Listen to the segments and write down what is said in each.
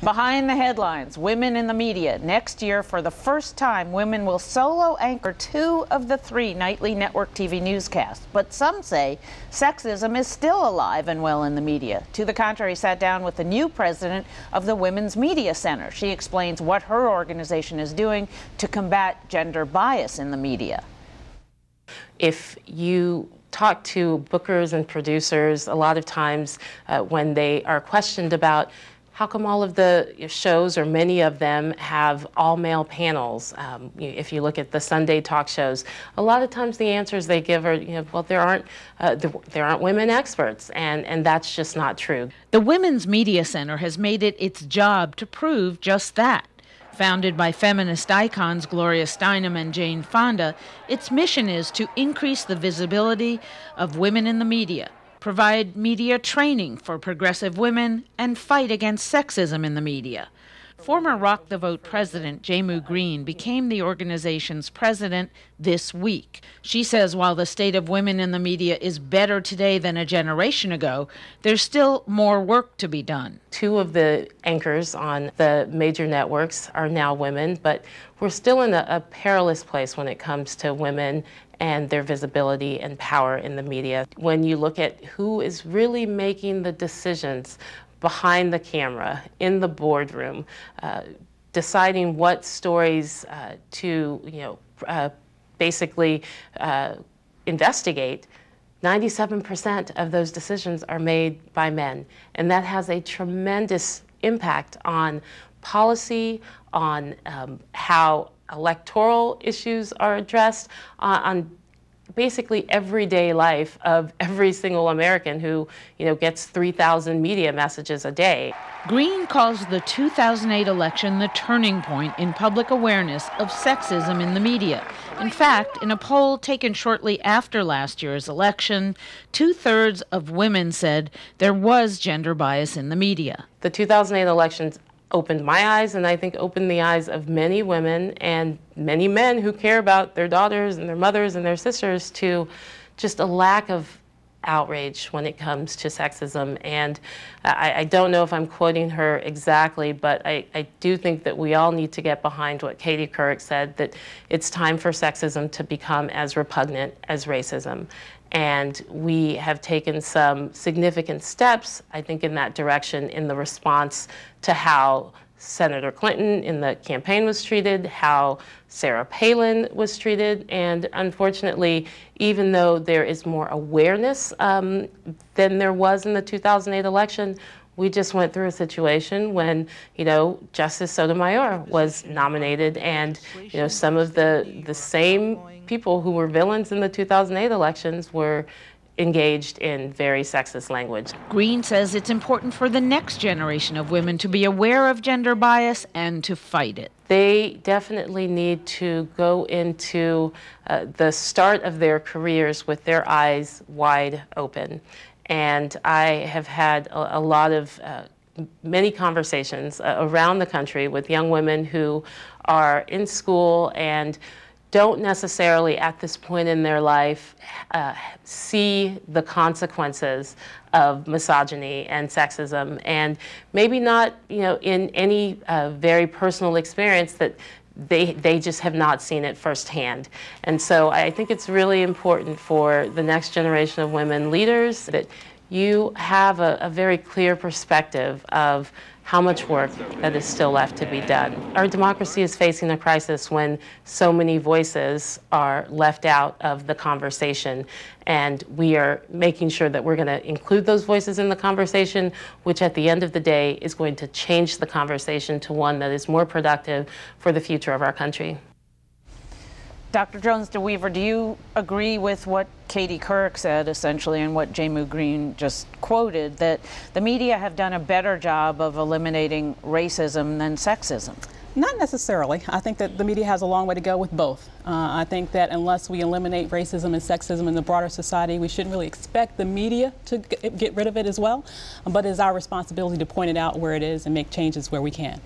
Behind the headlines, women in the media. Next year, for the first time, women will solo anchor 2 of the 3 nightly network TV newscasts. But some say sexism is still alive and well in the media. To the contrary, sat down with the new president of the Women's Media Center. She explains what her organization is doing to combat gender bias in the media. If you talk to bookers and producers, a lot of times when they are questioned about how come all of the shows, or many of them, have all-male panels? If you look at the Sunday talk shows, a lot of times the answers they give are, well, there aren't women experts, and that's just not true. The Women's Media Center has made it its job to prove just that. Founded by feminist icons Gloria Steinem and Jane Fonda, its mission is to increase the visibility of women in the media, provide media training for progressive women, and fight against sexism in the media. Former Rock the Vote president Jehmu Greene became the organization's president this week. She says while the state of women in the media is better today than a generation ago, there's still more work to be done. 2 of the anchors on the major networks are now women, but we're still in a perilous place when it comes to women and their visibility and power in the media. When you look at who is really making the decisions behind the camera, in the boardroom, deciding what stories to basically investigate, 97% of those decisions are made by men. And that has a tremendous impact on policy, on how electoral issues are addressed, on basically everyday life of every single American who, gets 3,000 media messages a day. Greene calls the 2008 election the turning point in public awareness of sexism in the media. In fact, in a poll taken shortly after last year's election, 2/3 of women said there was gender bias in the media. The 2008 elections opened my eyes, and I think opened the eyes of many women and many men who care about their daughters and their mothers and their sisters, to just a lack of outrage when it comes to sexism. And I don't know if I'm quoting her exactly, but I do think that we all need to get behind what Katie Couric said, that it's time for sexism to become as repugnant as racism. And we have taken some significant steps, I think, in that direction in the response to how Senator Clinton in the campaign was treated, how Sarah Palin was treated, and unfortunately, even though there is more awareness than there was in the 2008 election, we just went through a situation when, Justice Sotomayor was nominated, and, some of the same people who were villains in the 2008 elections were engaged in very sexist language. Greene says it's important for the next generation of women to be aware of gender bias and to fight it. They definitely need to go into the start of their careers with their eyes wide open. And I have had a lot of many conversations around the country with young women who are in school and don't necessarily at this point in their life see the consequences of misogyny and sexism, and maybe not in any very personal experience, that they just have not seen it firsthand. And so I think it's really important for the next generation of women leaders that you have a very clear perspective of how much work that is still left to be done. Our democracy is facing a crisis when so many voices are left out of the conversation, and we are making sure that we're going to include those voices in the conversation, which at the end of the day is going to change the conversation to one that is more productive for the future of our country. Dr. Jones DeWeaver, do you agree with what Katie Couric said, essentially, and what Jehmu Greene just quoted, that the media have done a better job of eliminating racism than sexism? Not necessarily. I think that the media has a long way to go with both. I think that unless we eliminate racism and sexism in the broader society, we shouldn't really expect the media to get rid of it as well. But it's our responsibility to point it out where it is and make changes where we can.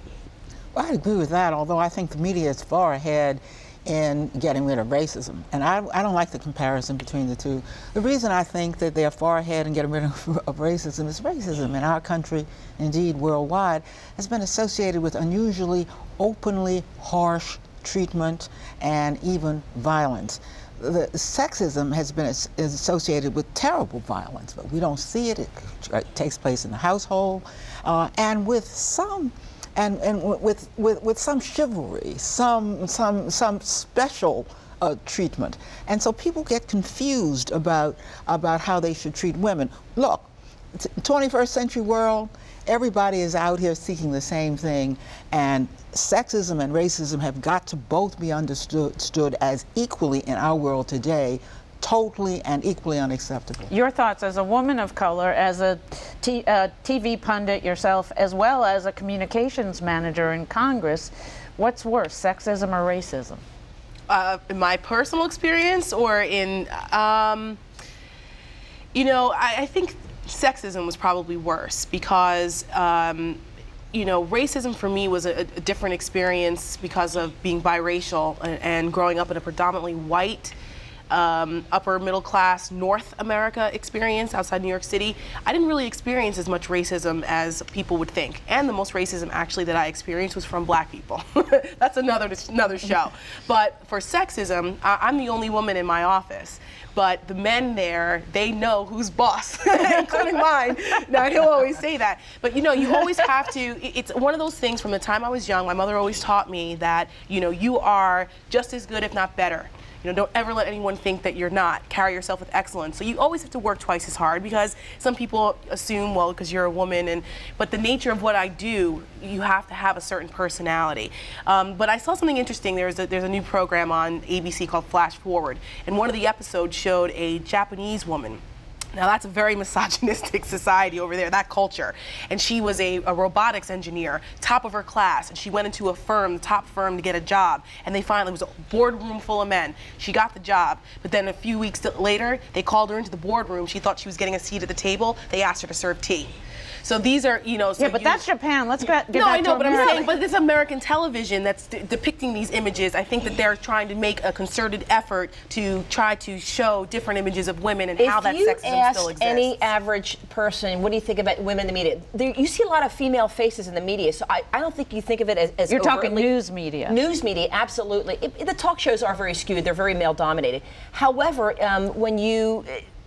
Well, I agree with that, although I think the media is far ahead in getting rid of racism. And I don't like the comparison between the two. The reason I think that they're far ahead in getting rid of racism is racism in our country, indeed worldwide, has been associated with unusually openly harsh treatment and even violence. The sexism has been is associated with terrible violence, but we don't see it. It takes place in the household, and with some, with some chivalry, some special treatment, and so people get confused about how they should treat women. Look, 21st century world, everybody is out here seeking the same thing, and sexism and racism have got to both be understood as equally in our world today, totally and equally unacceptable. Your thoughts as a woman of color, as a TV pundit yourself, as well as a communications manager in Congress, what's worse, sexism or racism? In my personal experience, or in, you know, I think sexism was probably worse because, you know, racism for me was a different experience because of being biracial and growing up in a predominantly white, upper middle class North America experience outside New York City. I didn't really experience as much racism as people would think. And the most racism actually that I experienced was from black people. That's another show. But for sexism, I'm the only woman in my office. But the men there, they know who's boss, including mine. Now, he'll always say that. But, you know, you always have to, it's one of those things from the time I was young, my mother always taught me that, you know, you are just as good, if not better. You know, don't ever let anyone think that you're not. Carry yourself with excellence. So you always have to work twice as hard because some people assume, well, because you're a woman, but the nature of what I do, you have to have a certain personality. But I saw something interesting. There's a new program on ABC called Flash Forward, and one of the episodes showed a Japanese woman. Now that's a very misogynistic society over there, that culture. And she was a robotics engineer, top of her class, and she went into a firm, the top firm, to get a job. And they finally, it was a boardroom full of men. She got the job, but then a few weeks later, they called her into the boardroom. She thought she was getting a seat at the table. They asked her to serve tea. So these are, you know. So yeah, but that's Japan. Let's get no, I know, but America. I'm saying, but this American television that's depicting these images, I think that they're trying to make a concerted effort to try to show different images of women and how that sexism still exists. Any average person, what do you think about women in the media? You see a lot of female faces in the media, so I don't think you think of it as You're talking overtly. news media. News media, absolutely. The talk shows are very skewed. They're very male-dominated. However,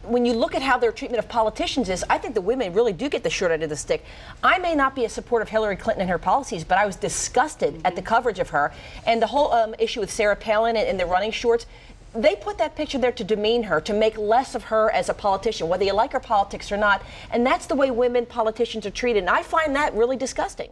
when you look at how their treatment of politicians is, I think the women really do get the short end of the stick. I may not be a supporter of Hillary Clinton and her policies, but I was disgusted at the coverage of her. And the whole issue with Sarah Palin and the running shorts, they put that picture there to demean her, to make less of her as a politician, whether you like her politics or not. And that's the way women politicians are treated. And I find that really disgusting.